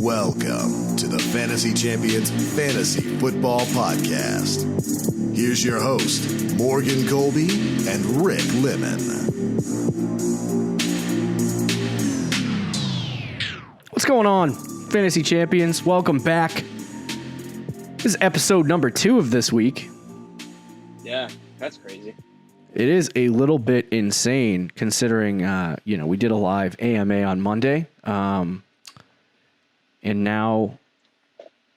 Welcome to the Fantasy Champions Fantasy Football Podcast. Here's your host, Morgan Colby and Rick Lemon. What's going on, Fantasy Champions? Welcome back. This is episode number 2 of this week. Yeah, that's crazy. It is a little bit insane considering, we did a live AMA on Monday. And now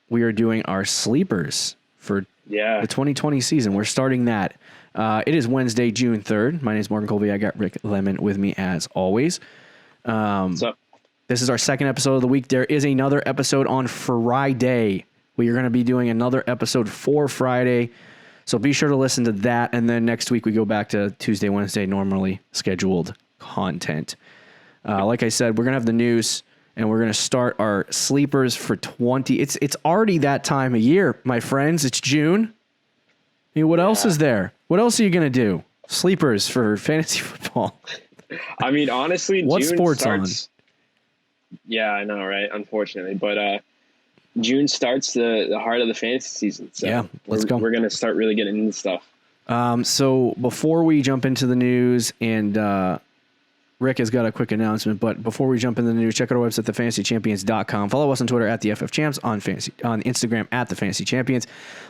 we are doing our sleepers for the 2020 season. We're starting that. It is Wednesday, June 3rd. My name is Morgan Colby. I got Rick Lemon with me as always. What's up? This is our second episode of the week. There is another episode on Friday. We are going to be doing another episode for Friday. So be sure to listen to that. And then next week we go back to Tuesday, Wednesday, normally scheduled content. Like I said, we're going to have the news. And we're going to start our sleepers for 20. It's already that time of year, my friends. It's June. I mean, what else is there? What else are you going to do? Sleepers for fantasy football. I mean, honestly, what June sports starts, on? Yeah, I know, right? Unfortunately. But June starts the heart of the fantasy season. So yeah, let's go. We're going to start really getting into stuff. So before we jump into the news and Rick has got a quick announcement, but before we jump into the news, check out our website, thefantasychampions.com. Follow us on Twitter at the FFChamps, on Instagram at thefantasychampions.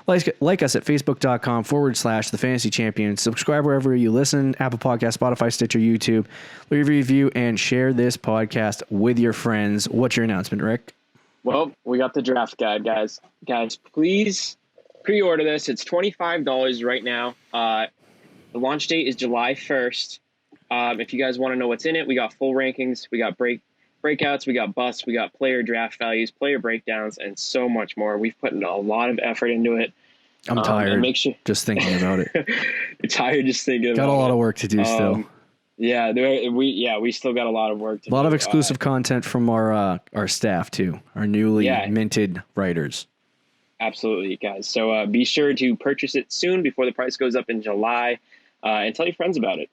Like us at facebook.com/thefantasychampions. Subscribe wherever you listen, Apple Podcasts, Spotify, Stitcher, YouTube. Leave a review and share this podcast with your friends. What's your announcement, Rick? Well, we got the draft guide, guys. Guys, please pre-order this. It's $25 right now. The launch date is July 1st. If you guys want to know what's in it, we got full rankings, we got breakouts, we got busts, we got player draft values, player breakdowns, and so much more. We've put in a lot of effort into it. I'm tired just thinking about it. You're tired just thinking about it. Got a lot of work to do still. Yeah, we still got a lot of work to do. A lot of exclusive content from our staff, too, our newly minted writers. Absolutely, guys. So be sure to purchase it soon before the price goes up in July, and tell your friends about it.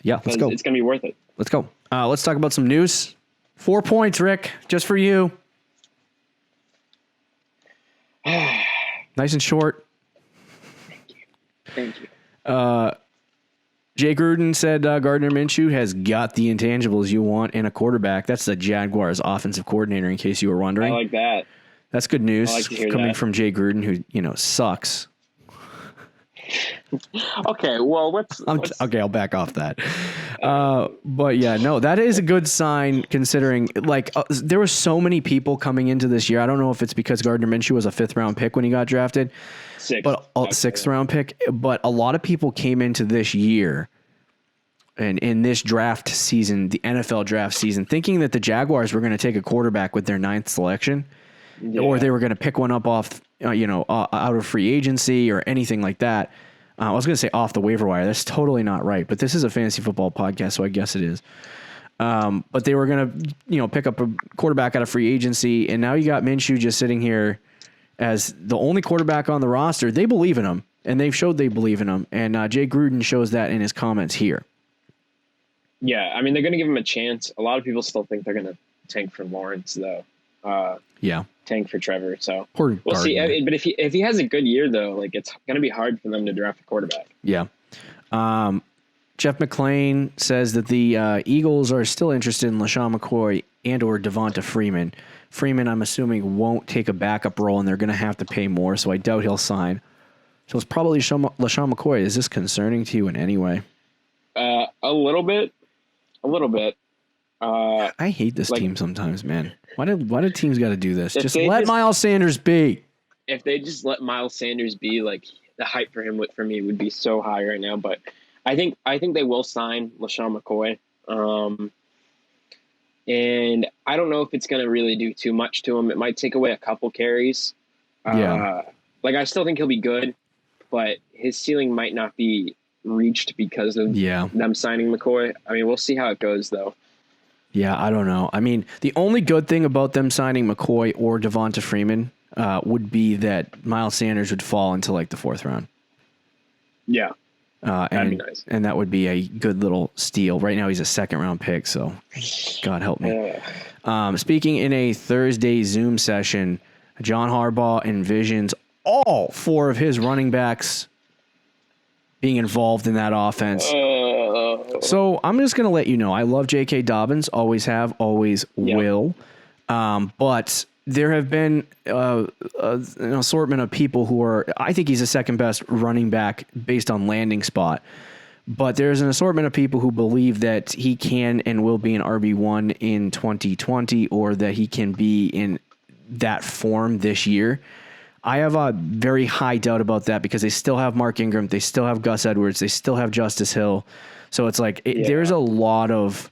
Yeah, let's go. It's going to be worth it. Let's go. Let's talk about some news. 4 points, Rick, just for you. Nice and short. Thank you. Jay Gruden said Gardner Minshew has got the intangibles you want in a quarterback. That's the Jaguars offensive coordinator, in case you were wondering. I like that. That's good news coming that. from Jay Gruden, who, sucks. Okay, well, okay, I'll back off that. But yeah, no, that is a good sign considering there were so many people coming into this year. I don't know if it's because Gardner Minshew was a 5th round pick when he got drafted, sixth round pick, but a lot of people came into this year and in this draft season, the NFL draft season, thinking that the Jaguars were going to take a quarterback with their 9th selection, or they were going to pick one up off, out of free agency or anything like that. I was going to say off the waiver wire. That's totally not right, but this is a fantasy football podcast, so I guess it is. But they were going to, pick up a quarterback out of free agency, and now you got Minshew just sitting here as the only quarterback on the roster. They believe in him, and they've showed they believe in him, and Jay Gruden shows that in his comments here. Yeah, I mean, they're going to give him a chance. A lot of people still think they're going to tank for Lawrence, though. Tank for Trevor, so we'll see. But if he has a good year, though, it's going to be hard for them to draft a quarterback. Yeah. Jeff McClain says that the Eagles are still interested in Lesean McCoy and or Devonta Freeman. Freeman, I'm assuming, won't take a backup role, and they're going to have to pay more, so I doubt he'll sign. So it's probably LeSean McCoy. Is this concerning to you in any way? A little bit. I hate this team sometimes, man. Why do teams got to do this? Just let Miles Sanders be. If they just let Miles Sanders be, the hype for him for me would be so high right now. But I think they will sign LeSean McCoy. And I don't know if it's going to really do too much to him. It might take away a couple carries. I still think he'll be good, but his ceiling might not be reached because of them signing McCoy. I mean, we'll see how it goes, though. Yeah, I don't know. I mean, the only good thing about them signing McCoy or Devonta Freeman would be that Miles Sanders would fall into the 4th round. Yeah. That'd be nice. And that would be a good little steal. Right now he's a 2nd round pick, so God help me. Speaking in a Thursday Zoom session, John Harbaugh envisions all 4 of his running backs being involved in that offense. So I'm just going to let you know, I love J.K. Dobbins, always have, always will. But there have been an assortment of people who are, I think he's the second best running back based on landing spot. But there's an assortment of people who believe that he can and will be an RB1 in 2020, or that he can be in that form this year. I have a very high doubt about that because they still have Mark Ingram. They still have Gus Edwards. They still have Justice Hill. So it's like there's a lot of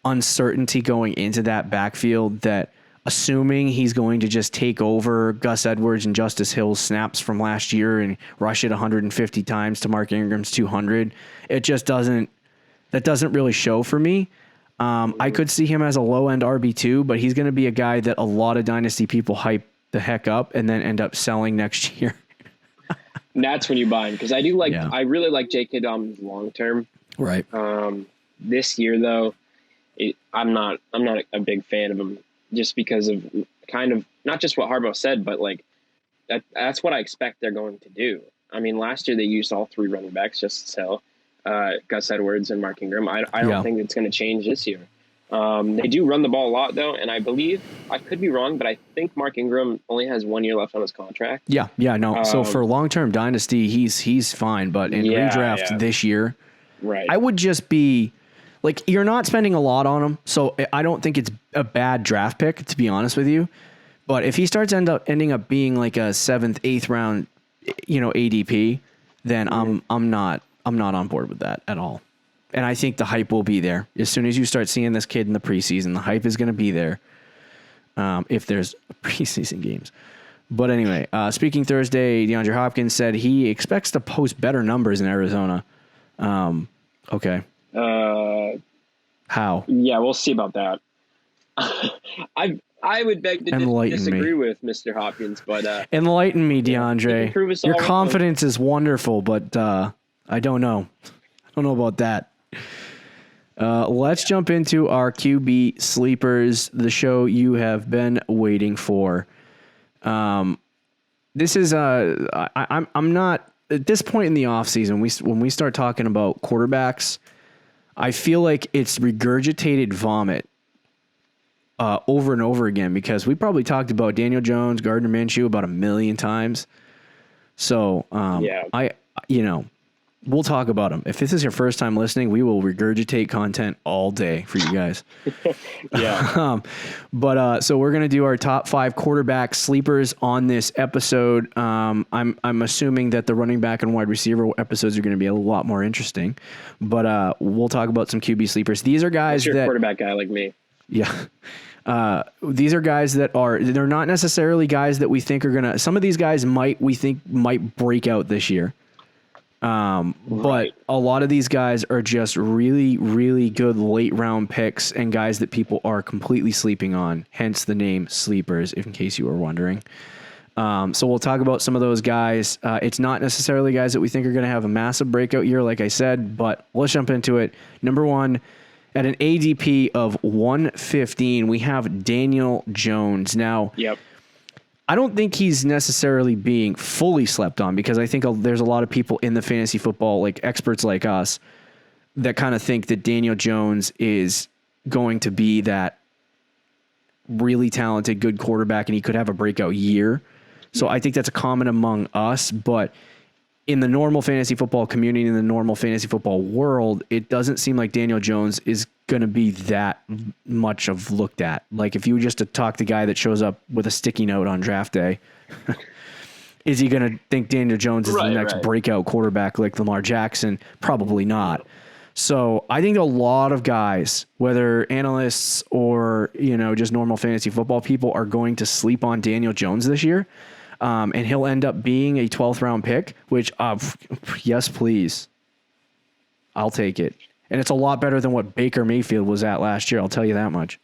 uncertainty going into that backfield, that assuming he's going to just take over Gus Edwards and Justice Hill's snaps from last year and rush it 150 times to Mark Ingram's 200, it just doesn't really show for me. I could see him as a low-end RB2, but he's going to be a guy that a lot of dynasty people hype the heck up and then end up selling next year. And that's when you buy him, because I really like J.K. Dobbins long term. Right. This year though, I'm not a big fan of him, just because of kind of not just what Harbaugh said, but like that's what I expect they're going to do. I mean, last year they used all 3 running backs, Justice Hill, Gus Edwards, and Mark Ingram. I don't think it's going to change this year. They do run the ball a lot though, and I believe, I could be wrong, but I think Mark Ingram only has 1 year left on his contract. No. So for long-term dynasty, he's fine, but in redraft this year, right, I would just be like, you're not spending a lot on him, so I don't think it's a bad draft pick, to be honest with you. But if he starts ending up being like a 7th, 8th round, ADP, then I'm not on board with that at all. And I think the hype will be there. As soon as you start seeing this kid in the preseason, the hype is going to be there, if there's preseason games. But anyway, speaking Thursday, Deandre Hopkins said he expects to post better numbers in Arizona. Okay. How? Yeah, we'll see about that. I would beg to disagree with Mr. Hopkins, but enlighten me, DeAndre. Your confidence is wonderful, but I don't know. I don't know about that. Let's jump into our QB sleepers, the show you have been waiting for. This is I'm not at this point in the offseason. When we start talking about quarterbacks, I feel like it's regurgitated vomit over and over again, because we probably talked about Daniel Jones, Gardner Minshew about 1 million times. So we'll talk about them. If this is your first time listening, we will regurgitate content all day for you guys. So we're going to do our top 5 quarterback sleepers on this episode. I'm assuming that the running back and wide receiver episodes are going to be a lot more interesting, but we'll talk about some QB sleepers. These are guys that quarterback guy like me. Yeah. These are guys they're not necessarily guys that we think are going to, some of these guys might break out this year. But a lot of these guys are just really, really good late round picks and guys that people are completely sleeping on. Hence the name sleepers, in case you were wondering. So we'll talk about some of those guys. It's not necessarily guys that we think are going to have a massive breakout year, like I said, but let's jump into it. Number 1, at an ADP of 115, we have Daniel Jones. Now, I don't think he's necessarily being fully slept on, because I think there's a lot of people in the fantasy football, like experts like us, that kind of think that Daniel Jones is going to be that really talented, good quarterback, and he could have a breakout year. So I think that's a common among us, but in the normal fantasy football community, in the normal fantasy football world, it doesn't seem like Daniel Jones is going to be that much of looked at. Like, if you were just to talk to the guy that shows up with a sticky note on draft day, is he going to think Daniel Jones is the next breakout quarterback like Lamar Jackson? Probably not. So I think a lot of guys, whether analysts or, just normal fantasy football people, are going to sleep on Daniel Jones this year. And he'll end up being a 12th round pick, which, yes, please. I'll take it. And it's a lot better than what Baker Mayfield was at last year. I'll tell you that much.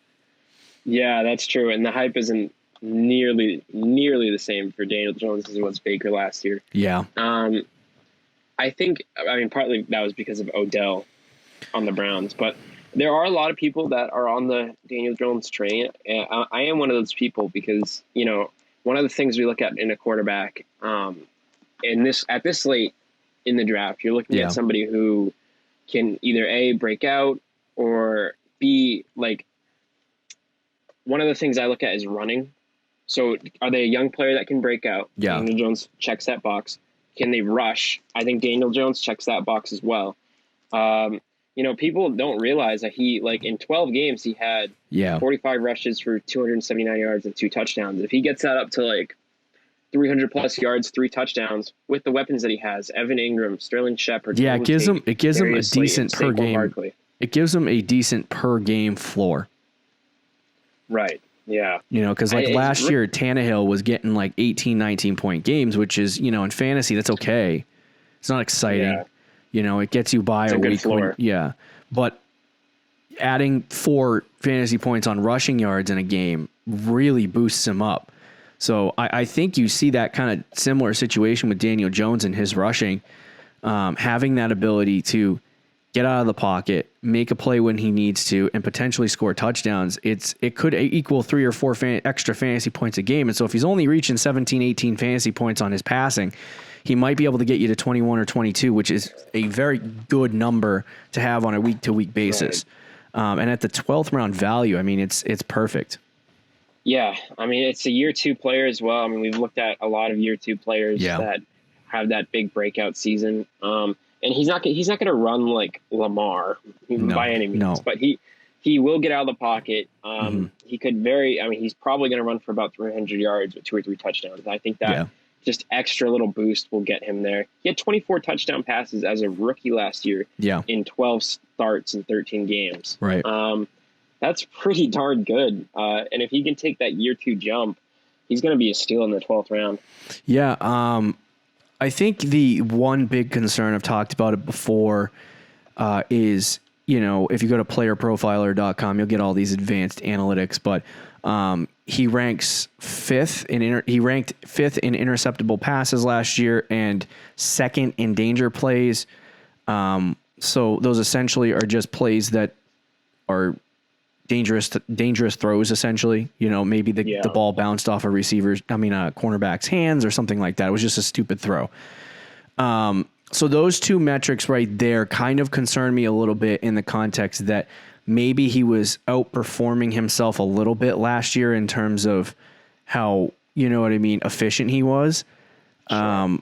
Yeah, that's true. And the hype isn't nearly the same for Daniel Jones as it was Baker last year. Yeah. I think, partly that was because of Odell on the Browns, but There are a lot of people that are on the Daniel Jones train, and I am one of those people because, one of the things we look at in a quarterback, at this late in the draft, you're looking at somebody who can either A, break out, or B, like, one of the things I look at is running. So are they a young player that can break out? Yeah. Daniel Jones checks that box. Can they rush? I think Daniel Jones checks that box as well. People don't realize that he, like, in 12 games, he had 45 rushes for 279 yards and 2 touchdowns. If he gets that up to, like, 300 plus yards, 3 touchdowns with the weapons that he has, Evan Engram, Sterling Shepard. Yeah, it gives him a decent per game. Barkley. It gives him a decent per game floor. Right. Yeah. Because last year, Tannehill was getting like 18, 19-point games, which is, in fantasy, that's okay. It's not exciting. Yeah. It gets you by a week. But adding 4 fantasy points on rushing yards in a game really boosts him up. So I think you see that kind of similar situation with Daniel Jones and his rushing, having that ability to get out of the pocket, make a play when he needs to, and potentially score touchdowns. It could equal 3 or 4 extra fantasy points a game. And so if he's only reaching 17, 18 fantasy points on his passing, he might be able to get you to 21 or 22, which is a very good number to have on a week-to-week basis. Right. And at the 12th round value, I mean, it's perfect. Yeah, I mean, it's a year 2 player as well. I mean, we've looked at a lot of year 2 players that have that big breakout season. And he's not going to run like Lamar by any means, but he will get out of the pocket. He could he's probably going to run for about 300 yards with 2 or 3 touchdowns. I think that just extra little boost will get him there. He had 24 touchdown passes as a rookie last year in 12 starts in 13 games. Right. That's pretty darn good. And if he can take that year 2 jump, he's going to be a steal in the 12th round. Yeah. I think the one big concern, I've talked about it before, is, if you go to playerprofiler.com, you'll get all these advanced analytics, but he ranks 5th he ranked 5th in interceptable passes last year and 2nd in danger plays. So those essentially are just plays that are dangerous throws, essentially. Maybe the ball bounced off a cornerback's hands or something like that. It was just a stupid throw. So those 2 metrics right there kind of concern me a little bit in the context that maybe he was outperforming himself a little bit last year in terms of how, efficient he was. Sure.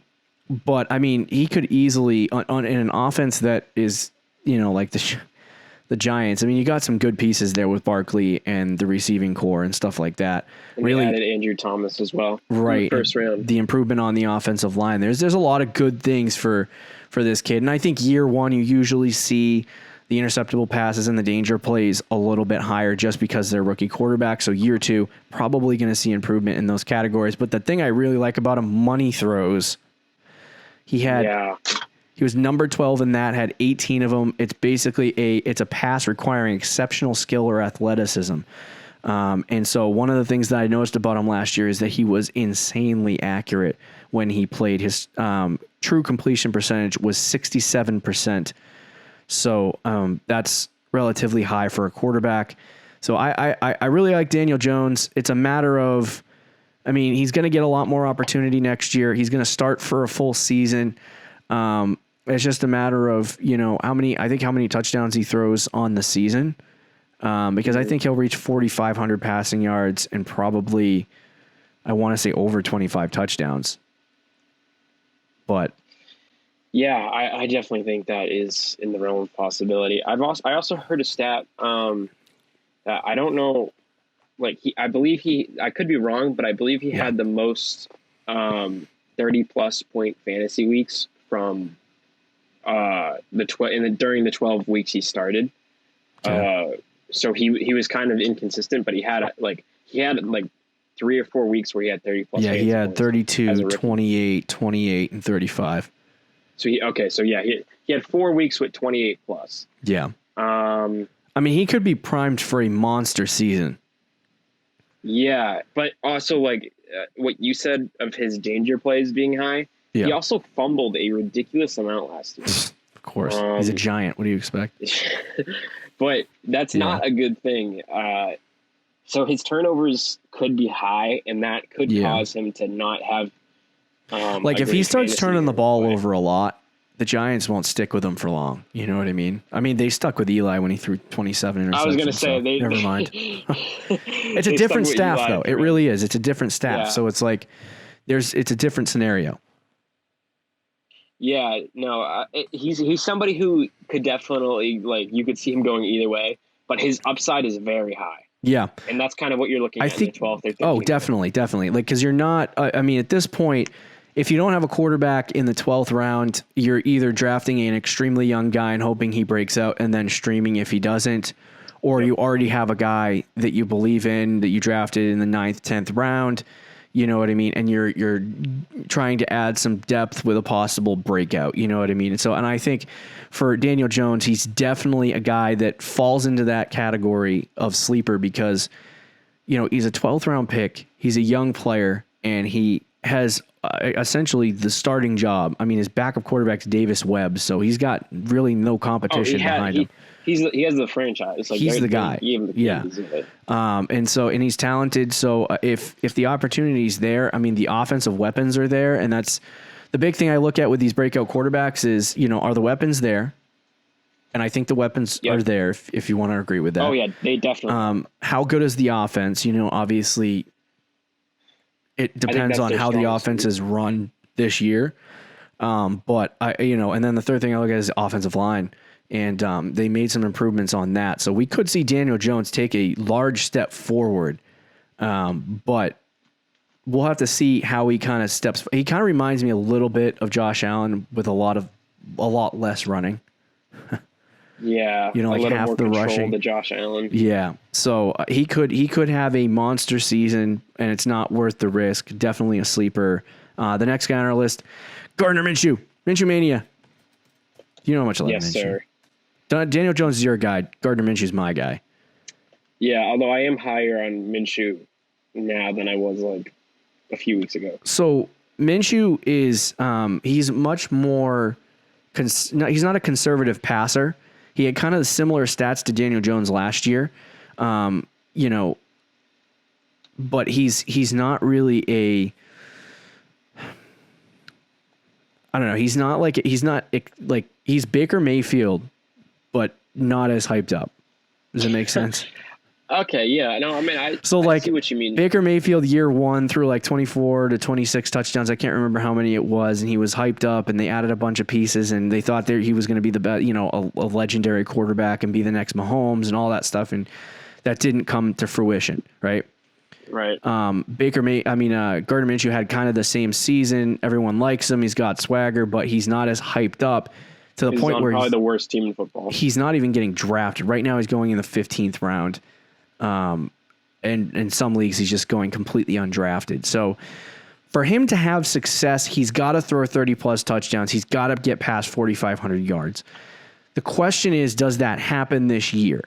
But I mean, he could easily in an offense that is, like the Giants. I mean, you got some good pieces there with Barkley and the receiving core and stuff like that. And really added Andrew Thomas as well. Right. In the first round. The improvement on the offensive line. There's a lot of good things for this kid. And I think year 1, you usually see the interceptable passes and the danger plays a little bit higher just because they're rookie quarterback. So year 2, probably going to see improvement in those categories. But the thing I really like about him, money throws. He was number 12 in that, had 18 of them. It's basically it's a pass requiring exceptional skill or athleticism. And so one of the things that I noticed about him last year is that he was insanely accurate when he played. His true completion percentage was 67%. So that's relatively high for a quarterback. So I really like Daniel Jones. It's a matter of, he's going to get a lot more opportunity next year. He's going to start for a full season. It's just a matter of, how many touchdowns he throws on the season. Because I think he'll reach 4,500 passing yards and probably, I want to say, over 25 touchdowns. But yeah, I definitely think that is in the realm of possibility. I also heard a stat that I don't know, I could be wrong, but I believe he had the most 30 plus point fantasy weeks from during the 12 weeks he started. So he was kind of inconsistent, but he had 3 or 4 weeks where he had 30 plus. Yeah, he had 32, 28, and 35. So he had 4 weeks with 28 plus. Yeah. He could be primed for a monster season. Yeah, but also what you said of his danger plays being high, he also fumbled a ridiculous amount last year. Of course. He's a giant. What do you expect? But that's not a good thing. So his turnovers could be high, and that could cause him to not have. Like if he starts turning the ball over a lot, the Giants won't stick with him for long. You know what I mean? I mean, they stuck with Eli when he threw 27 interceptions. I was going to say, never mind. It's a different staff, though. It really is. It's a different staff. So it's like it's a different scenario. Yeah, no, he's somebody who could definitely, like, you could see him going either way, but his upside is very high. Yeah. And that's kind of what you're looking at in the 12th or 13th. Oh, definitely. Like, because you're not, I mean, at this point, if you don't have a quarterback in the 12th round, you're either drafting an extremely young guy and hoping he breaks out and then streaming if he doesn't, or you already have a guy that you believe in that you drafted in the 9th, 10th round. You know what I mean? And you're trying to add some depth with a possible breakout. You know what I mean? And I think for Daniel Jones, he's definitely a guy that falls into that category of sleeper because, you know, he's a 12th round pick. He's a young player and he has essentially the starting job. I mean, his backup quarterback's Davis Webb, so he's got really no competition behind him. He has the franchise. Like he's the guy. Yeah. And he's talented. So if the opportunity's there, I mean, the offensive weapons are there, and that's the big thing I look at with these breakout quarterbacks is, you know, are the weapons there? And I think the weapons are there. If you want to agree with that. Oh yeah, they definitely. How good is the offense? You know, obviously, it depends on how the offense is run this year. But and then the third thing I look at is the offensive line. And they made some improvements on that. So we could see Daniel Jones take a large step forward. But we'll have to see how he kind of steps. He kind of reminds me a little bit of Josh Allen with a lot less running. Yeah. You know, like half the rushing. To Josh Allen. Yeah. So he could have a monster season, and it's not worth the risk. Definitely a sleeper. The next guy on our list, Gardner Minshew. Minshew Mania. You know how much I love Minshew. Yes, sir. Daniel Jones is your guy. Gardner Minshew's my guy. Yeah, although I am higher on Minshew now than I was like a few weeks ago. So Minshew is he's much more. He's not a conservative passer. He had kind of similar stats to Daniel Jones last year, but he's not really a. I don't know. He's not he's Baker Mayfield, but not as hyped up. Does it make sense? Okay, yeah. No, I mean, I see what you mean. Baker Mayfield year one threw like 24 to 26 touchdowns. I can't remember how many it was, and he was hyped up, and they added a bunch of pieces, and they thought he was going to be the best, a legendary quarterback and be the next Mahomes and all that stuff, and that didn't come to fruition, right? Right. Gardner Minshew had kind of the same season. Everyone likes him. He's got swagger, but he's not as hyped up to the point where he's probably the worst team in football. He's not even getting drafted. Right now he's going in the 15th round. And in some leagues he's just going completely undrafted. So for him to have success, he's got to throw 30 plus touchdowns. He's got to get past 4,500 yards. The question is, does that happen this year?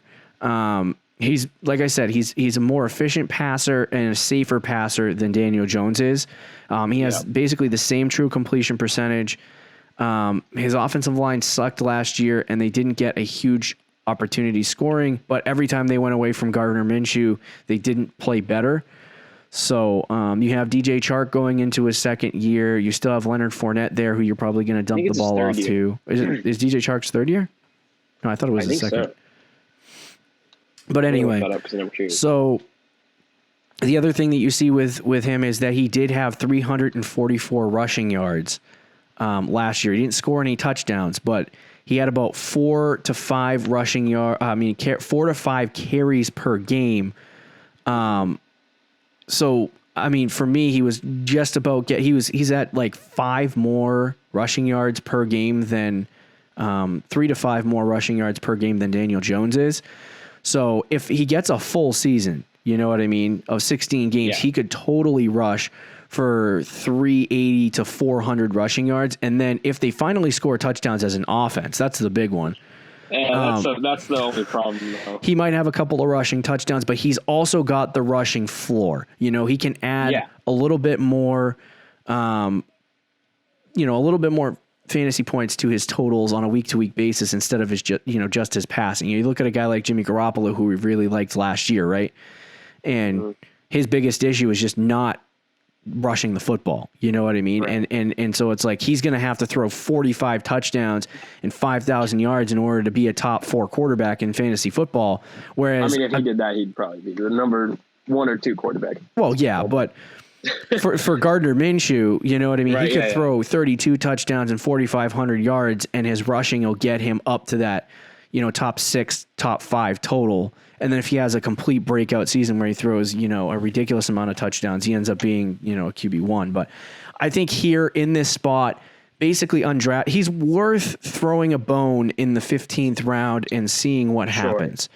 He's, like I said, he's a more efficient passer and a safer passer than Daniel Jones is. He has basically the same true completion percentage. His offensive line sucked last year, and they didn't get a huge opportunity scoring. But every time they went away from Gardner Minshew, they didn't play better. So you have DJ Chark going into his second year. You still have Leonard Fournette there, who you're probably going to dump the ball off to. Is DJ Chark's third year? No, I thought it was his second. So. But anyway, so the other thing that you see with him is that he did have 344 rushing yards last year. He didn't score any touchdowns, but he had about 4 to 5 rushing yards. 4 to 5 carries per game. So I mean, for me, he was just about he's at like 5 more rushing yards per game than 3 to 5 more rushing yards per game than Daniel Jones is. So if he gets a full season, you know what I mean, of 16 games, he could totally rush for 380 to 400 rushing yards. And then if they finally score touchdowns as an offense, that's the big one. Yeah, that's the only problem, though. He might have a couple of rushing touchdowns, but he's also got the rushing floor. You know, he can add a little bit more, a little bit more fantasy points to his totals on a week-to-week basis instead of his just his passing. You look at a guy like Jimmy Garoppolo, who we really liked last year, right? And his biggest issue is just not rushing the football. You know what I mean? Right. And so it's like he's going to have to throw 45 touchdowns and 5,000 yards in order to be a top 4 quarterback in fantasy football. Whereas, I mean, if he did that, he'd probably be the number 1 or 2 quarterback. Well, yeah, but for Gardner Minshew, you know what I mean? Right, he could throw 32 touchdowns and 4,500 yards, and his rushing will get him up to that, top 6, top 5 total. And then if he has a complete breakout season where he throws, a ridiculous amount of touchdowns, he ends up being, a QB1. But I think here in this spot, basically undrafted, he's worth throwing a bone in the 15th round and seeing what happens.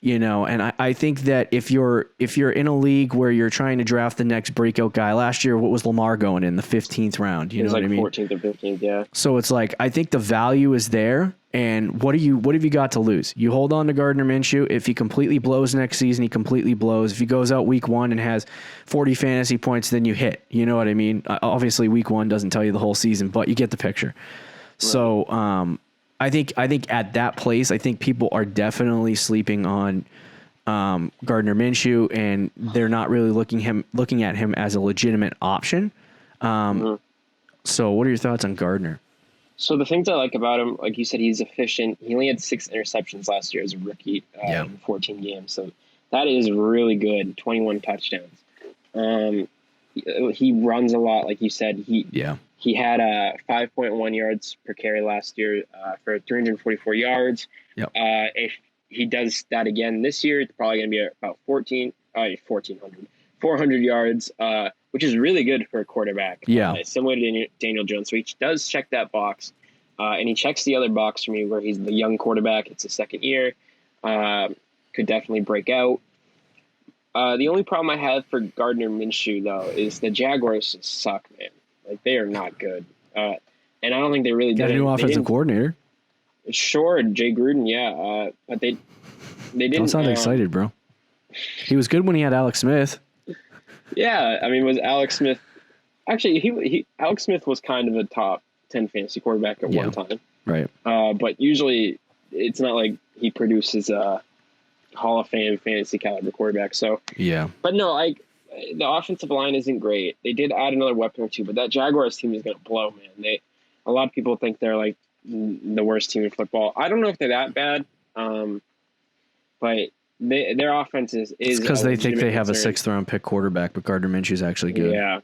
And I think that if you're in a league where you're trying to draft the next breakout guy, last year, what was Lamar going in the 15th round? You know what I mean? 14th or 15th, yeah. So it's like, I think the value is there. And what have you got to lose? You hold on to Gardner Minshew. If he completely blows next season, he completely blows. If he goes out week 1 and has 40 fantasy points, then you hit. You know what I mean? Obviously, week 1 doesn't tell you the whole season, but you get the picture. Right. So I think at that place, I think people are definitely sleeping on Gardner Minshew, and they're not really looking at him as a legitimate option. So what are your thoughts on Gardner? So the things I like about him, like you said, he's efficient. He only had 6 interceptions last year as a rookie in 14 games. So that is really good. 21 touchdowns. He runs a lot, like you said. He had 5.1 yards per carry last year for 344 yards. Yep. If he does that again this year, it's probably going to be about 400 yards, which is really good for a quarterback. Yeah. Similar to Daniel Jones. So he does check that box. And he checks the other box for me where he's the young quarterback. It's his second year. Could definitely break out. The only problem I have for Gardner Minshew, though, is the Jaguars just suck, man. Like, they are not good. And I don't think they really got a new offensive coordinator. Sure, Jay Gruden, yeah. But they didn't. Don't sound excited, bro. He was good when he had Alex Smith. Yeah, I mean, was Alex Smith... Actually, Alex Smith was kind of a top 10 fantasy quarterback at one time. Right. But usually, it's not like he produces a Hall of Fame fantasy caliber quarterback. So yeah. But no, the offensive line isn't great. They did add another weapon or two, but that Jaguars team is going to blow, man. A lot of people think they're like the worst team in football. I don't know if they're that bad, but their offense is because they think they have a 6th round pick quarterback, but Gardner Minshew is actually good. Yeah,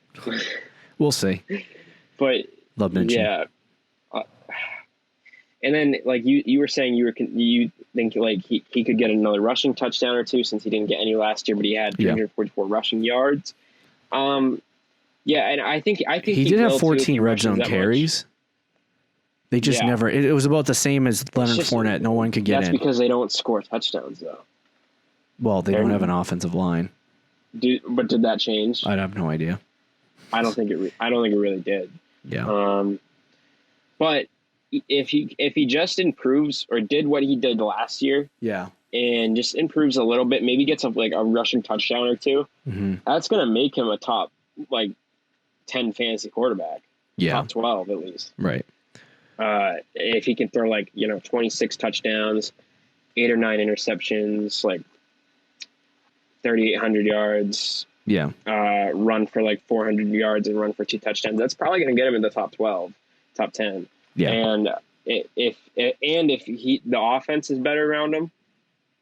we'll see. But love Minshew. Yeah. And then, like you were saying, you think like he could get another rushing touchdown or two since he didn't get any last year, but he had 344 rushing yards. Yeah, and I think he did have 14 red zone carries. They just never. It was about the same as Leonard Fournette. No one could get in. That's because they don't score touchdowns, though. Well, they don't have an offensive line. But did that change? I have no idea. I don't think it really did. Yeah. But if he just improves or did what he did last year, and just improves a little bit, maybe gets a rushing touchdown or two, that's going to make him a top 10 fantasy quarterback. Top 12 at least. Right. If he can throw 26 touchdowns, 8 or 9 interceptions, 3,800 yards. Yeah. Run for 400 yards and run for 2 touchdowns. That's probably going to get him in the top 12, top 10. Yeah. And if the offense is better around him,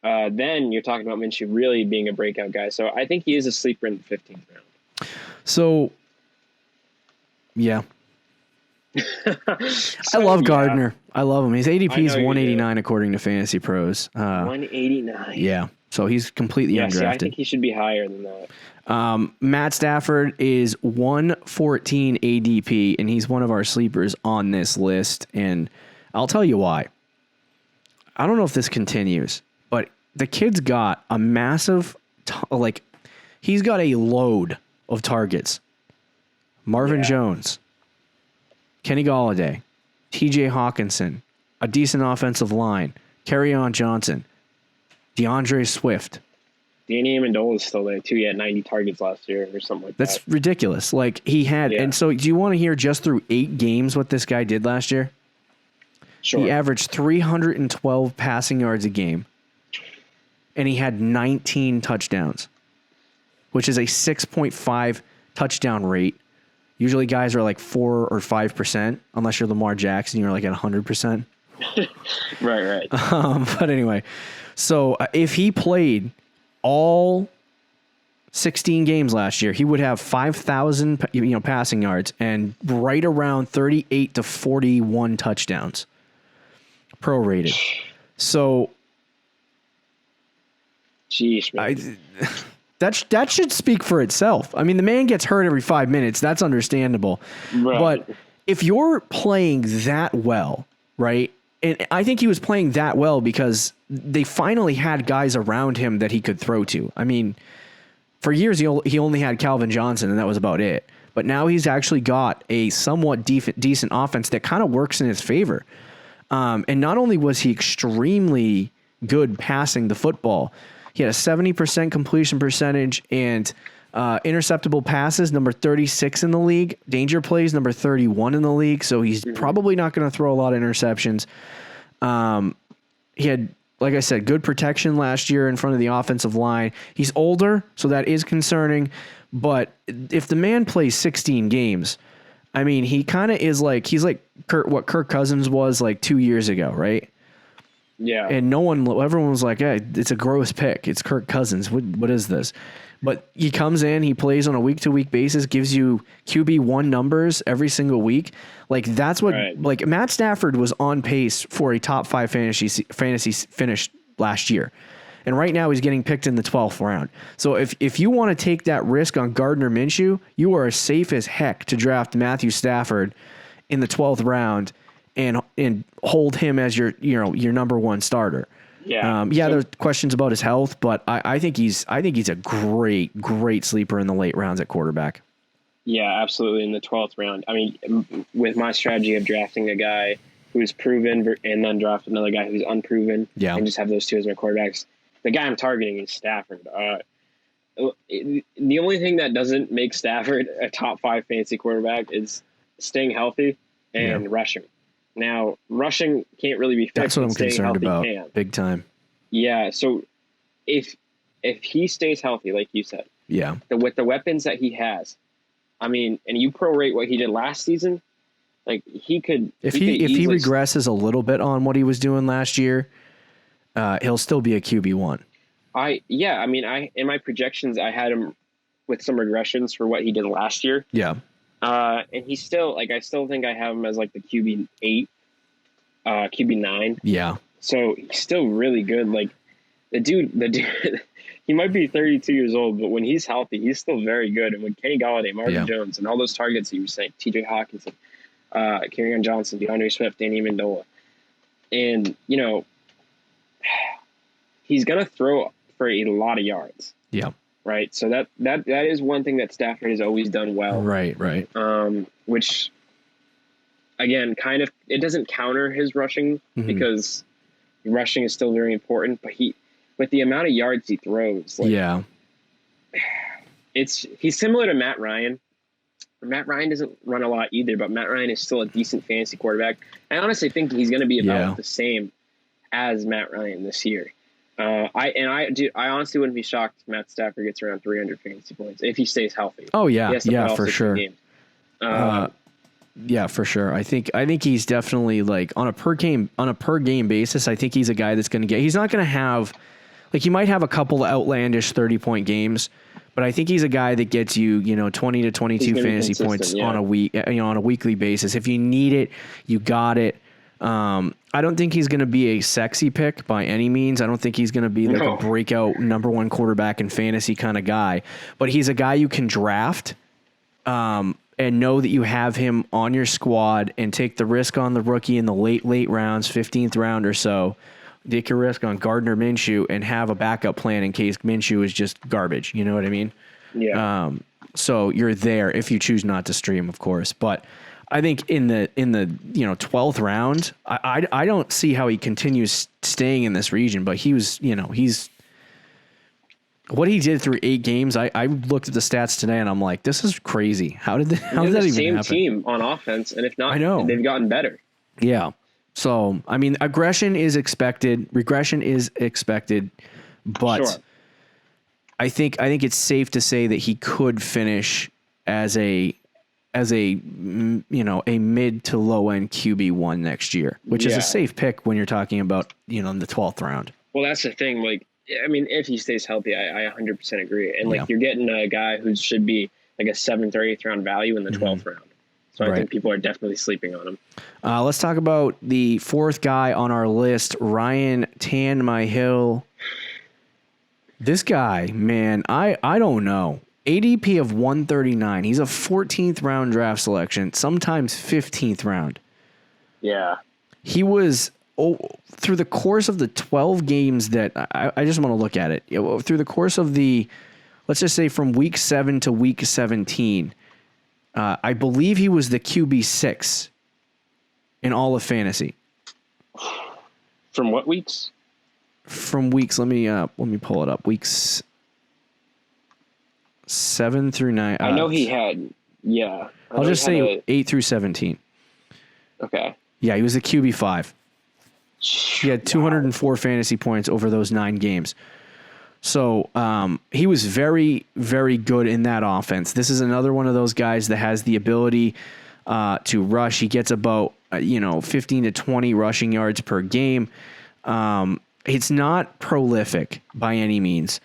then you're talking about Minshew really being a breakout guy. So I think he is a sleeper in the 15th round. So, yeah. I love Gardner. I love him. His ADP is 189 according to Fantasy Pros. 189. Yeah. So he's completely undrafted. See, I think he should be higher than that. Matt Stafford is 114 ADP, and he's one of our sleepers on this list. And I'll tell you why. I don't know if this continues, but the kid's got a massive, he's got a load of targets. Marvin Jones, Kenny Golladay, TJ Hawkinson, a decent offensive line, Kerryon Johnson, DeAndre Swift. Danny Amendola is still there too. He had 90 targets last year or something like that. That's ridiculous. Like he had, and so do you want to hear just through 8 games what this guy did last year? Sure. He averaged 312 passing yards a game, and he had 19 touchdowns, which is a 6.5 touchdown rate. Usually guys are like 4 or 5%, unless you're Lamar Jackson, you're like at 100%. Right. But anyway, so if he played all 16 games last year, he would have 5,000 passing yards and right around 38 to 41 touchdowns prorated. So, jeez, man. That should speak for itself. I mean, the man gets hurt every 5 minutes. That's understandable. Right. But if you're playing that well, right? And I think he was playing that well because they finally had guys around him that he could throw to. I mean, for years he only had Calvin Johnson, and that was about it. But now he's actually got a somewhat decent offense that kind of works in his favor. And not only was he extremely good passing the football, he had a 70% completion percentage and interceptable passes, number 36 in the league. Danger plays, number 31 in the league. So he's probably not going to throw a lot of interceptions. He had, like I said, good protection last year in front of the offensive line. He's older, so that is concerning. But if the man plays 16 games, I mean, he kind of is like, he's like what Kirk Cousins was like 2 years ago, right? Yeah. And everyone was like, hey, it's a gross pick. It's Kirk Cousins. What is this? But he comes in, he plays on a week-to-week basis, gives you QB1 numbers every single week. Like that's what, like Matt Stafford was on pace for a top 5 fantasy finish last year. And right now he's getting picked in the 12th round. So if you want to take that risk on Gardner Minshew, you are as safe as heck to draft Matthew Stafford in the 12th round and hold him as your number one starter. Yeah. There's questions about his health, but I think he's a great sleeper in the late rounds at quarterback. Yeah, absolutely. In the 12th round. I mean, with my strategy of drafting a guy who's proven and then draft another guy who's unproven and just have those two as my quarterbacks, the guy I'm targeting is Stafford. The only thing that doesn't make Stafford a top 5 fantasy quarterback is staying healthy and rushing. Now, rushing can't really be fixed. That's what I'm concerned about. Big time. Yeah. So if he stays healthy, like you said, with the weapons that he has, I mean, and you prorate what he did last season, like he could. If he regresses a little bit on what he was doing last year, he'll still be a QB1. I mean, in my projections, I had him with some regressions for what he did last year. Yeah. And he's still I still think I have him as like the QB8, QB9. Yeah. So he's still really good. Like the dude, he might be 32 years old, but when he's healthy, he's still very good. And when Kenny Golladay, Marvin Jones, and all those targets he was saying, TJ Hawkinson, Kerryon Johnson, DeAndre Swift, Danny Amendola, and he's gonna throw for a lot of yards. Yeah. Right. So that is one thing that Stafford has always done well. Right. Which, again, kind of, it doesn't counter his rushing because rushing is still very important. But with the amount of yards he throws, he's similar to Matt Ryan. Matt Ryan doesn't run a lot either, but Matt Ryan is still a decent fantasy quarterback. I honestly think he's going to be about the same as Matt Ryan this year. I honestly wouldn't be shocked if Matt Stafford gets around 300 fantasy points if he stays healthy. Oh yeah, for sure. For sure. I think he's definitely like on a per game basis. I think he's a guy that's going to get. He's not going to have he might have a couple of outlandish 30-point games, but I think he's a guy that gets you 20 to 22 fantasy points on a week on a weekly basis. If you need it, you got it. I don't think he's going to be a sexy pick by any means. I don't think he's going to be like a breakout number one quarterback in fantasy kind of guy, but he's a guy you can draft, and know that you have him on your squad and take the risk on the rookie in the late rounds, 15th round or so. Take a risk on Gardner Minshew and have a backup plan in case Minshew is just garbage. You know what I mean? Yeah. So you're there if you choose not to stream, of course, but I think in the 12th round, I don't see how he continues staying in this region, but he was, he's what he did through 8 games, I looked at the stats today and I'm like, this is crazy. How did that even happen? Same team on offense, and if not, I know. they've gotten better. Yeah. So, I mean, aggression is expected, regression is expected, but Sure. I think it's safe to say that he could finish as a a mid to low end QB1 next year, which is a safe pick when you're talking about, in the 12th round. Well, that's the thing. Like, I mean, if he stays healthy, I 100% agree. And you're getting a guy who should be like a 7th or 8th round value in the 12th round. So I think people are definitely sleeping on him. Let's talk about the 4th guy on our list, Ryan Tannehill. This guy, man, I don't know. ADP of 139. He's a 14th round draft selection, sometimes 15th round. Yeah. He was through the course of the 12 games that I just want to look at it. Through the course of let's just say from week 7 to week 17, I believe he was the QB6 in all of fantasy. From what weeks? From weeks, let me pull it up. Weeks 7 through 9. I know he had, I'll just say 8 through 17. Okay. Yeah, he was the QB5. He had 204 fantasy points over those 9 games. So he was very, very good in that offense. This is another one of those guys that has the ability to rush. He gets about 15 to 20 rushing yards per game. It's not prolific by any means.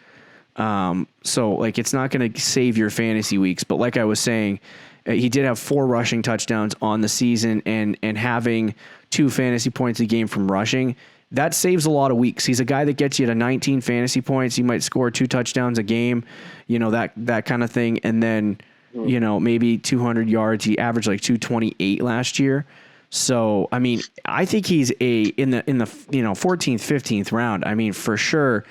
So it's not going to save your fantasy weeks. But like I was saying, he did have 4 rushing touchdowns on the season, and having 2 fantasy points a game from rushing, that saves a lot of weeks. He's a guy that gets you to 19 fantasy points. He might score 2 touchdowns a game, that kind of thing. And then, maybe 200 yards. He averaged like 228 last year. So, I mean, I think he's in the 14th, 15th round. I mean, for sure,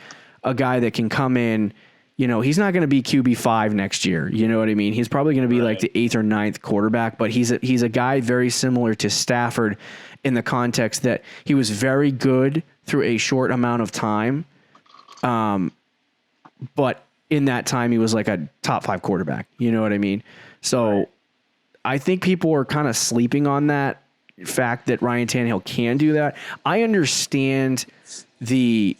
a guy that can come in. He's not going to be QB5 next year. You know what I mean? He's probably going to be like the 8th or 9th quarterback, but he's a guy very similar to Stafford in the context that he was very good through a short amount of time. But in that time, he was like a top 5 quarterback. You know what I mean? So I think people are kind of sleeping on that fact that Ryan Tannehill can do that. I understand the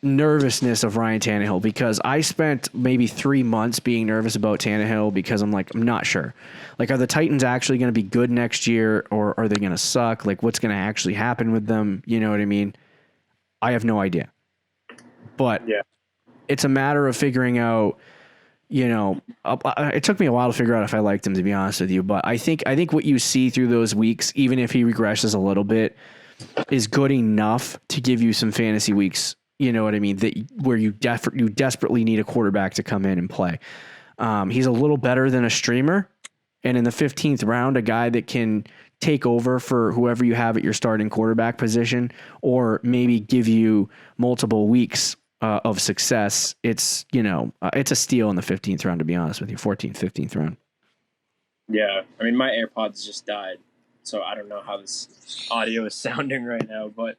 nervousness of Ryan Tannehill because I spent maybe 3 months being nervous about Tannehill because I'm not sure. Are the Titans actually going to be good next year, or are they going to suck? What's going to actually happen with them? You know what I mean? I have no idea. But it's a matter of figuring out, it took me a while to figure out if I liked him, to be honest with you. But I think what you see through those weeks, even if he regresses a little bit, is good enough to give you some fantasy weeks. You know what I mean? Where you desperately need a quarterback to come in and play. He's a little better than a streamer. And in the 15th round, a guy that can take over for whoever you have at your starting quarterback position, or maybe give you multiple weeks of success. It's a steal in the 15th round, to be honest with you. 14th, 15th round. Yeah, I mean, my AirPods just died, so I don't know how this audio is sounding right now. But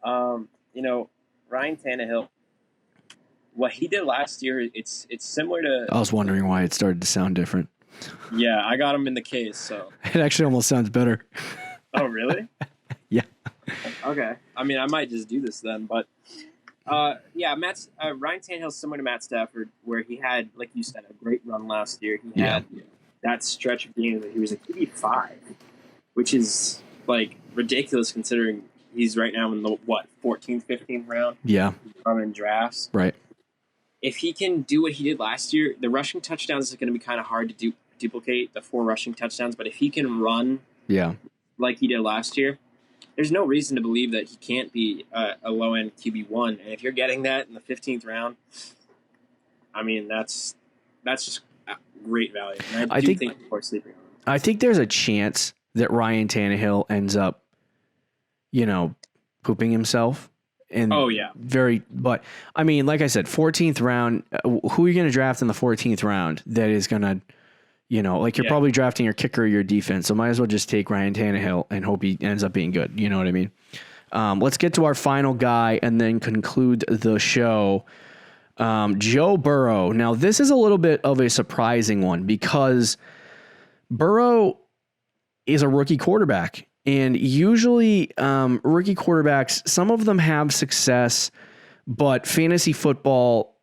Ryan Tannehill, what he did last year, it's similar to. I was wondering why it started to sound different. Yeah, I got him in the case, so. It actually almost sounds better. Oh, really? Yeah. Okay. I mean, I might just do this then, but Ryan Tannehill's similar to Matt Stafford, where he had, like you said, a great run last year. He had that stretch of games that he was a QB5, which is ridiculous considering he's right now in the 14th, 15th round. Yeah. In drafts. Right. If he can do what he did last year, the rushing touchdowns is going to be kind of hard to duplicate the 4 rushing touchdowns. But if he can run, like he did last year, there's no reason to believe that he can't be a low end QB1. And if you're getting that in the 15th round, I mean that's just great value. And I think people are sleeping on him. I think there's a chance that Ryan Tannehill ends up, pooping himself. And but I mean, like I said, 14th round, who are you going to draft in the 14th round that is going to, you're probably drafting your kicker or your defense. So might as well just take Ryan Tannehill and hope he ends up being good. You know what I mean? Let's get to our final guy and then conclude the show. Joe Burrow. Now, this is a little bit of a surprising one because Burrow is a rookie quarterback. And usually rookie quarterbacks, some of them have success, but fantasy football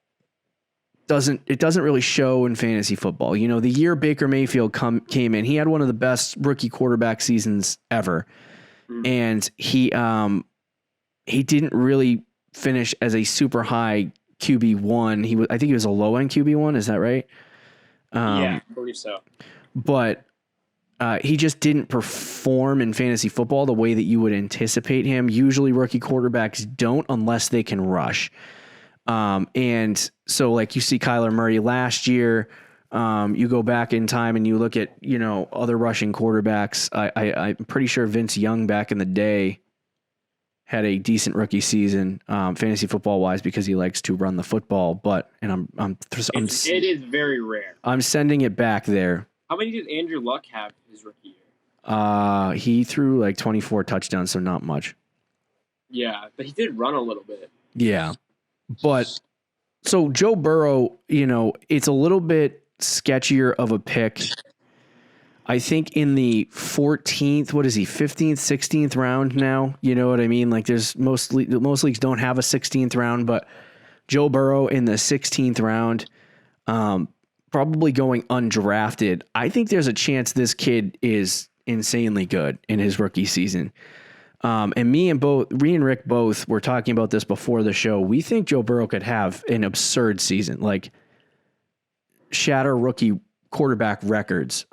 doesn't really show in fantasy football. You know, the year Baker Mayfield came in, he had one of the best rookie quarterback seasons ever. And he didn't really finish as a super high QB1. I think he was a low end QB1. Is that right? Yeah, I believe so. But he just didn't perform in fantasy football the way that you would anticipate him. Usually rookie quarterbacks don't unless they can rush. And so like you see Kyler Murray last year, you go back in time and you look at, you know, other rushing quarterbacks. I'm pretty sure Vince Young back in the day had a decent rookie season, fantasy football wise, because he likes to run the football. But, and it is very rare. I'm sending it back there. How many did Andrew Luck have his rookie year? He threw like 24 touchdowns, so not much. Yeah, but he did run a little bit. Yeah. But so Joe Burrow, you know, it's a little bit sketchier of a pick. I think in the 14th, 15th, 16th round now, you know what I mean? Like there's most leagues don't have a 16th round, but Joe Burrow in the 16th round, probably going undrafted. I think there's a chance this kid is insanely good in his rookie season. And me and Rick both were talking about this before the show. We think Joe Burrow could have an absurd season, like shatter rookie quarterback records.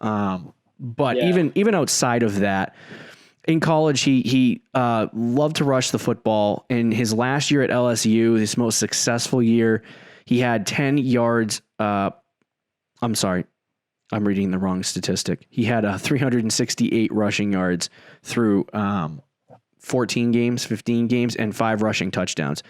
But even outside of that, in college, he loved to rush the football. In his last year at LSU, his most successful year, he had 10 yards. I'm sorry, I'm reading the wrong statistic. He had 368 rushing yards through 14 games, 15 games, and 5 rushing touchdowns.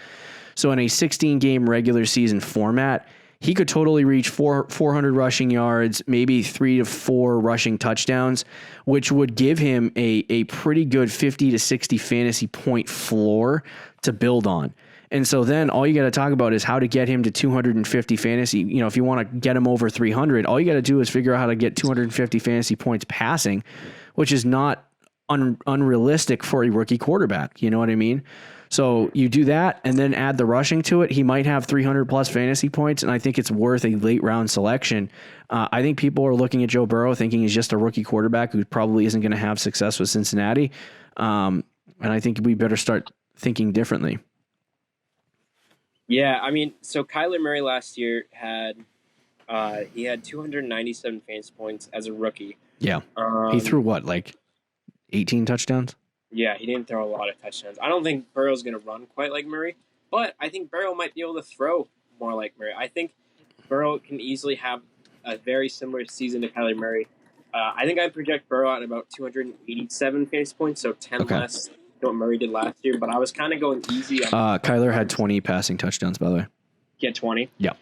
So in a 16-game regular season format, he could totally reach 400 rushing yards, maybe 3 to 4 rushing touchdowns, which would give him a pretty good 50 to 60 fantasy point floor to build on. And so then all you got to talk about is how to get him to 250 fantasy. You know, if you want to get him over 300, all you got to do is figure out how to get 250 fantasy points passing, which is not unrealistic for a rookie quarterback. You know what I mean? So you do that and then add the rushing to it. He might have 300 plus fantasy points, and I think it's worth a late round selection. I think people are looking at Joe Burrow thinking he's just a rookie quarterback who probably isn't going to have success with Cincinnati. And I think we better start thinking differently. Yeah, I mean, so Kyler Murray last year had 297 fantasy points as a rookie. Yeah. He threw what, like 18 touchdowns? Yeah, he didn't throw a lot of touchdowns. I don't think Burrow's going to run quite like Murray, but I think Burrow might be able to throw more like Murray. I think Burrow can easily have a very similar season to Kyler Murray. I think I project Burrow at about 287 fantasy points, so 10 less than what Murray did last year, but I was kind of going easy on Kyler had 20 passing touchdowns, by the way. He had 20? Yeah.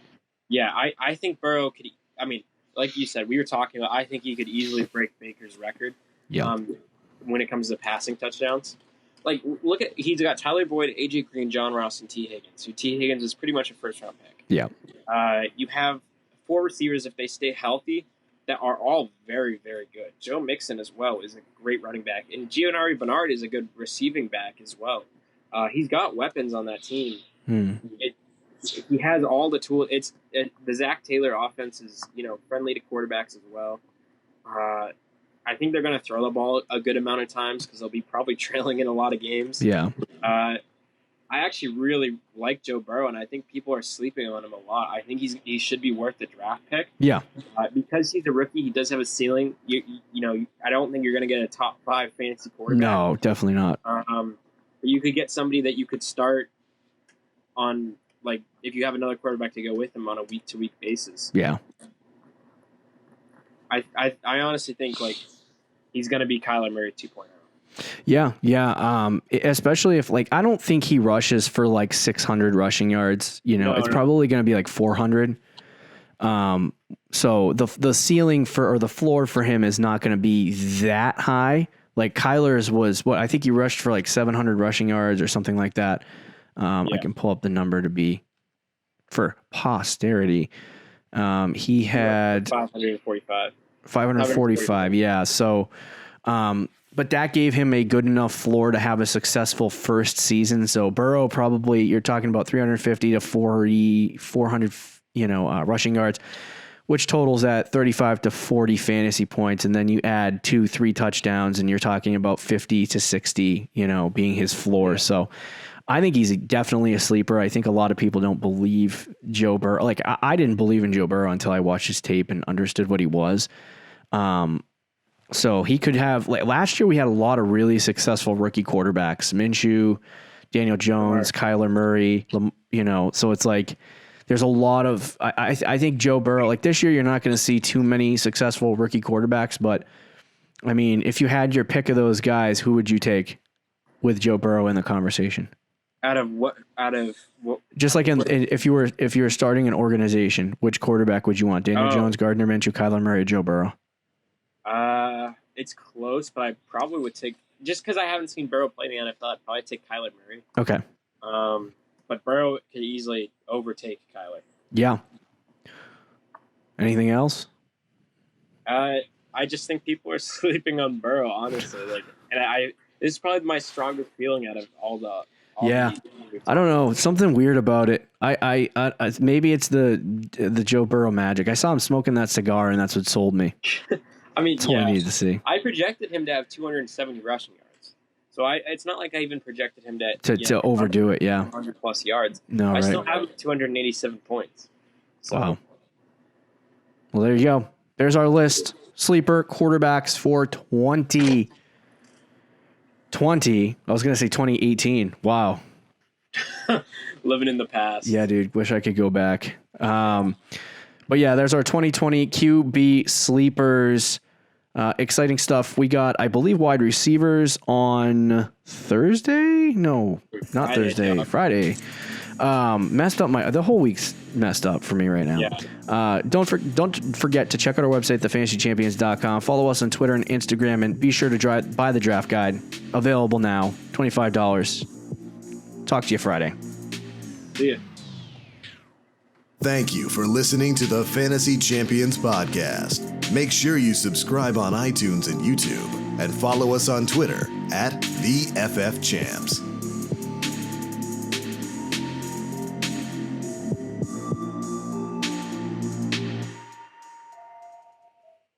Yeah, I think Burrow could, I mean, like you said, we were talking about, I think he could easily break Baker's record. Yeah. When it comes to passing touchdowns. Like, look at, he's got Tyler Boyd, AJ Green, John Ross, and T. Higgins. So T. Higgins is pretty much a first-round pick. Yeah. You have 4 receivers, if they stay healthy, that are all very, very good. Joe Mixon as well is a great running back. And Giovanni Bernard is a good receiving back as well. He's got weapons on that team. He has all the tools. The Zach Taylor offense is, friendly to quarterbacks as well. I think they're going to throw the ball a good amount of times because they'll be probably trailing in a lot of games. Yeah. I actually really like Joe Burrow, and I think people are sleeping on him a lot. I think he should be worth the draft pick. Yeah. Because he's a rookie, he does have a ceiling. I don't think you're going to get a top 5 fantasy quarterback. No, definitely not. But you could get somebody that you could start on, like, if you have another quarterback to go with him on a week-to-week basis. Yeah. I honestly think, like, he's going to be Kyler Murray 2.0. Yeah. Especially if, like, I don't think he rushes for like 600 rushing yards. It's probably going to be like 400. So the ceiling or the floor for him is not going to be that high, Like Kyler's was what I think he rushed for like 700 rushing yards or something like that. I can pull up the number to be for posterity. He had 545. 545. Yeah. So, but that gave him a good enough floor to have a successful first season. So Burrow, probably you're talking about 350 to 400, rushing yards, which totals at 35 to 40 fantasy points. And then you add 2-3 touchdowns and you're talking about 50 to 60, being his floor. Yeah. So I think he's definitely a sleeper. I think a lot of people don't believe Joe Burrow. Like I didn't believe in Joe Burrow until I watched his tape and understood what he was. So he could have, like last year we had a lot of really successful rookie quarterbacks, Minshew, Daniel Jones, Kyler Murray, so it's like, there's a lot of, I think Joe Burrow, like this year, you're not going to see too many successful rookie quarterbacks, but I mean, if you had your pick of those guys, who would you take with Joe Burrow in the conversation? Out of what? Just like if you were starting an organization, which quarterback would you want? Daniel Jones, Gardner Minshew, Kyler Murray, Joe Burrow? It's close, but I probably would take, just because I haven't seen Burrow play in the NFL, I'd probably take Kyler Murray. Okay. But Burrow could easily overtake Kyler. Yeah. Anything else? I just think people are sleeping on Burrow, honestly. This is probably my strongest feeling out of all the. I don't know. Something weird about it. I maybe it's the Joe Burrow magic. I saw him smoking that cigar, and that's what sold me. I mean, that's all I needed to see. I projected him to have 270 rushing yards, so it's not like I even projected him to overdo it. Yeah, 100 plus yards. No, I still have 287 points. So. Wow. Well, there you go. There's our list. Sleeper quarterbacks for 2020. I was going to say 2018. Wow. Living in the past. Yeah, dude. Wish I could go back. But yeah, there's our 2020 QB sleepers. Exciting stuff. We got, I believe, wide receivers on Thursday. No, not Thursday. Yeah. Friday. Messed up the whole week's messed up for me right now. Yeah. Don't forget to check out our website, thefantasychampions.com. Follow us on Twitter and Instagram, and be sure to buy the draft guide. Available now, $25. Talk to you Friday. See ya. Thank you for listening to the Fantasy Champions Podcast. Make sure you subscribe on iTunes and YouTube, and follow us on Twitter @TheFFChamps.